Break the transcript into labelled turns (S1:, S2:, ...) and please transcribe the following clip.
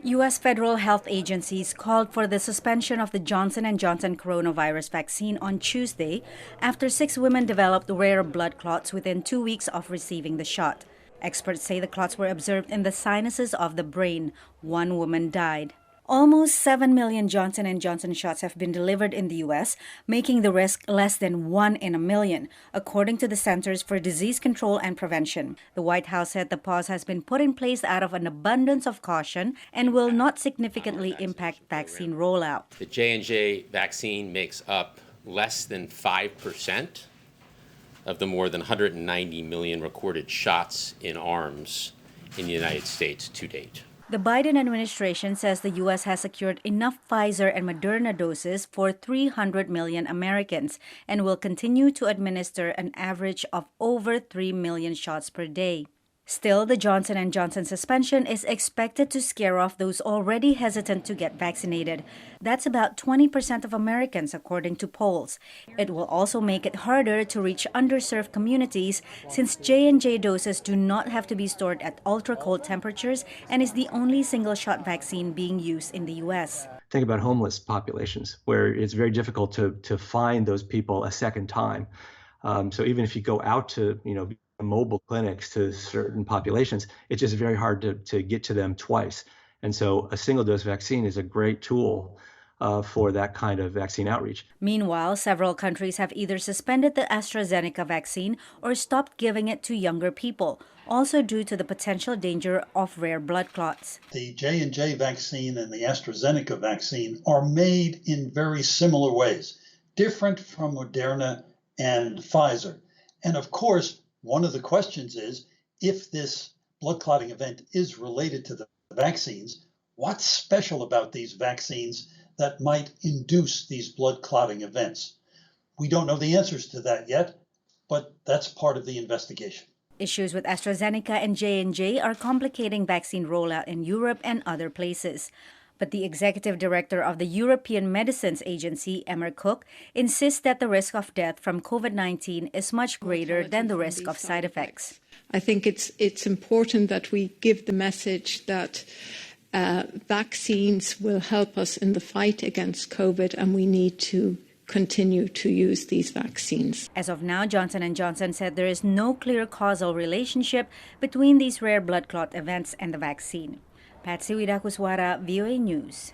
S1: U.S. federal health agencies called for the suspension of the Johnson & Johnson coronavirus vaccine on Tuesday after 6 women developed rare blood clots within 2 weeks of receiving the shot. Experts say the clots were observed in the sinuses of the brain. One woman died. Almost 7 million Johnson & Johnson shots have been delivered in the U.S., making the risk less than 1 in a million, according to the Centers for Disease Control and Prevention. The White House said the pause has been put in place out of an abundance of caution and will not significantly impact vaccine rollout.
S2: The J&J vaccine makes up less than 5% of the more than 190 million recorded shots in arms in the United States to date.
S1: The Biden administration says the U.S. has secured enough Pfizer and Moderna doses for 300 million Americans and will continue to administer an average of over 3 million shots per day. Still, the Johnson & Johnson suspension is expected to scare off those already hesitant to get vaccinated. That's about 20% of Americans, according to polls. It will also make it harder to reach underserved communities since J&J doses do not have to be stored at ultra-cold temperatures and is the only single-shot vaccine being used in the U.S.
S3: Think about homeless populations, where it's very difficult to find those people a second time. So even if you go out to, mobile clinics to certain populations, it's just very hard to get to them twice. And so a single dose vaccine is a great tool for that kind of vaccine outreach.
S1: Meanwhile, several countries have either suspended the AstraZeneca vaccine or stopped giving it to younger people, also due to the potential danger of rare blood clots.
S4: The J&J vaccine and the AstraZeneca vaccine are made in very similar ways, different from Moderna and Pfizer. And of course, one of the questions is, if this blood clotting event is related to the vaccines, what's special about these vaccines that might induce these blood clotting events? We don't know the answers to that yet, but that's part of the investigation.
S1: Issues with AstraZeneca and J&J are complicating vaccine rollout in Europe and other places. But the executive director of the European Medicines Agency, Emmer Cook, insists that the risk of death from COVID-19 is much greater than the risk of side effects.
S5: I think it's important that we give the message that vaccines will help us in the fight against COVID, and we need to continue to use these vaccines.
S1: As of now, Johnson & Johnson said there is no clear causal relationship between these rare blood clot events and the vaccine. Patsy Widakuswara, VOA News.